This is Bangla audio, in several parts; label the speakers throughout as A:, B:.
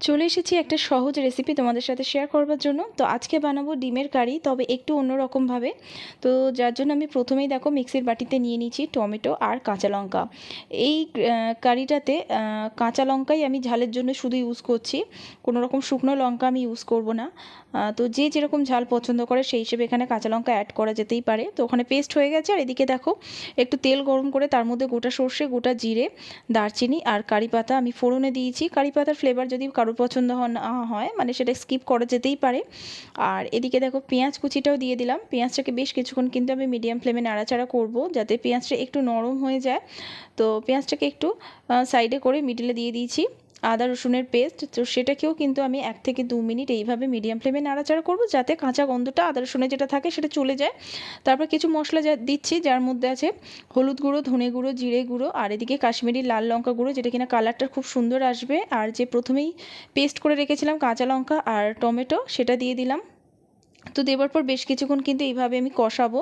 A: চলে এসেছি একটা সহজ রেসিপি তোমাদের সাথে শেয়ার করবার জন্য। তো আজকে বানাবো ডিমের কারি, তবে একটু অন্যরকমভাবে। তো যার জন্য আমি প্রথমেই দেখো মিক্সির বাটিতে নিয়ে নিয়েছি টমেটো আর কাঁচা লঙ্কা। এই কারিটাতে কাঁচা লঙ্কাই আমি ঝালের জন্য শুধু ইউজ করছি, কোনো রকম শুকনো লঙ্কা আমি ইউজ করব না। তো যে যেরকম ঝাল পছন্দ করে সেই হিসেবে এখানে কাঁচা লঙ্কা অ্যাড করা যেতেই পারে। তো ওখানে পেস্ট হয়ে গেছে। আর এদিকে দেখো একটু তেল গরম করে তার মধ্যে গোটা সর্ষে, গোটা জিরে, দারচিনি আর কারি পাতা আমি ফোড়নে দিয়েছি। কারি পাতার ফ্লেভার যদি কারোর পছন্দ না হয় মানে সেটা স্কিপ করা যেতেই পারে। আর এদিকে দেখো পেঁয়াজ কুচিটাও দিয়ে দিলাম। পেঁয়াজটাকে বেশ কিছুক্ষণ কিন্তু আমি মিডিয়াম ফ্লেমে নাড়াচাড়া করব যাতে পেঁয়াজটা একটু নরম হয়ে যায়। তো পেঁয়াজটাকে একটু সাইডে করে মিডিলে দিয়ে দিয়েছি আদা রসুনের পেস্ট। তো সেটাকেও কিন্তু আমি 1 থেকে 2 মিনিট এইভাবে মিডিয়াম ফ্লেমে নাড়াচাড়া করব যাতে কাঁচা গন্ধটা আদা রসুনের যেটা থাকে সেটা চলে যায়। তারপর কিছু মশলা দিচ্ছি, যার মধ্যে আছে হলুদ গুঁড়ো, ধনে গুঁড়ো, জিরে গুঁড়ো আর এদিকে কাশ্মীরি লাল লঙ্কা গুঁড়ো, যেটা কিনা কালারটা খুব সুন্দর আসবে। আর যে প্রথমেই পেস্ট করে রেখেছিলাম কাঁচা লঙ্কা আর টমেটো, সেটা দিয়ে দিলাম। তো দেওয়ার পর বেশ কিছুক্ষণ কিন্তু এইভাবে আমি কষাবো।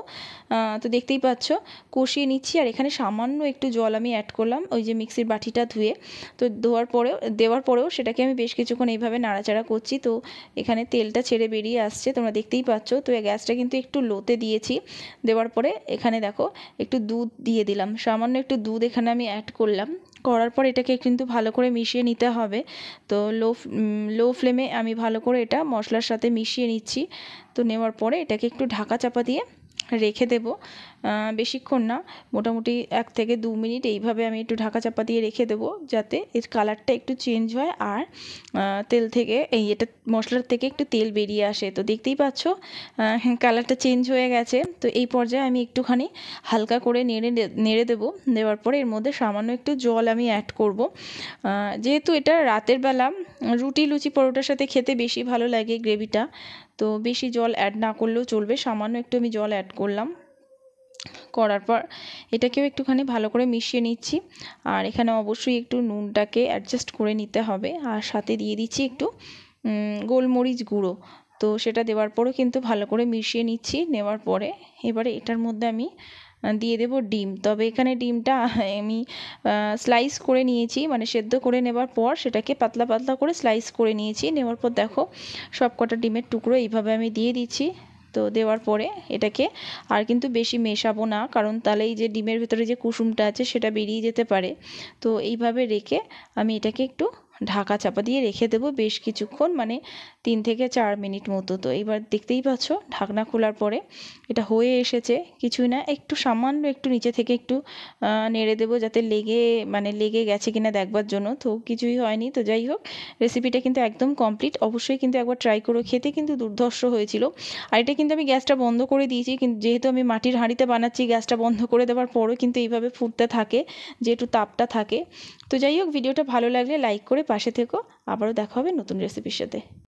A: তো দেখতেই পাচ্ছ কষিয়ে নিচ্ছি। আর এখানে সামান্য একটু জল আমি অ্যাড করলাম ওই যে মিক্সির বাটিটা ধুয়ে। তো দেওয়ার পরেও সেটাকে আমি বেশ কিছুক্ষণ এইভাবে নাড়াচাড়া করছি। তো এখানে তেলটা ছেড়ে বেরিয়ে আসছে, তোমরা দেখতেই পাচ্ছ। তো এই গ্যাসটা কিন্তু একটু লোতে দিয়েছি। দেওয়ার পরে এখানে দেখো একটু দুধ দিয়ে দিলাম, সামান্য একটু দুধ এখানে আমি অ্যাড করলাম। করার পর এটাকে কিন্তু ভালো করে মিশিয়ে নিতে হবে। তো লো ফ্লেমে আমি ভালো করে এটা মশলার সাথে মিশিয়ে নিচ্ছি। তো নেওয়ার পরে এটাকে একটু ঢাকা চাপা দিয়ে রেখে দেব, বেশিক্ষণ না, মোটামুটি 1 থেকে 2 মিনিট এইভাবে আমি একটু ঢাকা চাপা দিয়ে রেখে দেবো যাতে এর কালারটা একটু চেঞ্জ হয় আর তেল থেকে এটা মশলার থেকে একটু তেল বেরিয়ে আসে। তো দেখতেই পাচ্ছ কালারটা চেঞ্জ হয়ে গেছে। তো এই পর্যায়ে আমি একটুখানি হালকা করে নেড়ে দেবো। দেওয়ার পরে এর মধ্যে সামান্য একটু জল আমি অ্যাড করব। যেহেতু এটা রাতের বেলা রুটি, লুচি, পরোটার সাথে খেতে বেশি ভালো লাগে গ্রেভিটা, তো বেশি জল অ্যাড না করলেও চলবে, সামান্য একটু আমি জল অ্যাড করলাম। করার পর এটাকেও একটুখানি ভালো করে মিশিয়ে নিচ্ছি। আর এখানে অবশ্যই একটু নুনটাকে অ্যাডজাস্ট করে নিতে হবে। আর সাথে দিয়ে দিচ্ছি একটু গোলমরিচ গুঁড়ো। তো সেটা দেওয়ার পরেও কিন্তু ভালো করে মিশিয়ে নিচ্ছি। নেওয়ার পরে এবারে এটার মধ্যে আমি দিয়ে দেব ডিম। তবে এখানে ডিমটা আমি স্লাইস করে নিয়েছি, মানে সেদ্ধ করে নেবার পর সেটাকে পাতলা পাতলা করে স্লাইস করে নিয়েছি। নেওয়ার পর দেখো সব কটা ডিমের টুকরো এইভাবে আমি দিয়ে দিচ্ছি। তো দেওয়ার পরে এটাকে আর কিন্তু বেশি মেশাবো না, কারণ তাহলে এই যে ডিমের ভেতরে যে কুসুমটা আছে সেটা বেরিয়ে যেতে পারে। তো এইভাবে রেখে আমি এটাকে একটু ঢাকা চাপা দিয়ে রেখে দেবো বেশ কিছুক্ষণ, মানে 3 থেকে 4 মিনিট মতো। তো এবার দেখতেই পাচ্ছ ঢাকনা খোলার পরে এটা হয়ে এসেছে। কিছুই না, একটু সামান্য একটু নিচে থেকে একটু নেড়ে দেবো যাতে লেগে গেছে কিনা দেখবার জন্য। তো কিছুই হয়নি। তো যাই হোক, রেসিপিটা কিন্তু একদম কমপ্লিট। অবশ্যই কিন্তু একবার ট্রাই করো, খেতে কিন্তু দুর্ধর্ষ হয়েছিল। আর এটা কিন্তু আমি গ্যাসটা বন্ধ করে দিয়েছি, কিন্তু যেহেতু আমি মাটির হাঁড়িতে বানাচ্ছি গ্যাসটা বন্ধ করে দেওয়ার পরও কিন্তু এইভাবে ফুটতে থাকে, যেহেতু তাপটা থাকে। তো যাই হোক, ভিডিওটা ভালো লাগলে লাইক করে পাশে থেকো। আবারও দেখা হবে নতুন রেসিপির সাথে।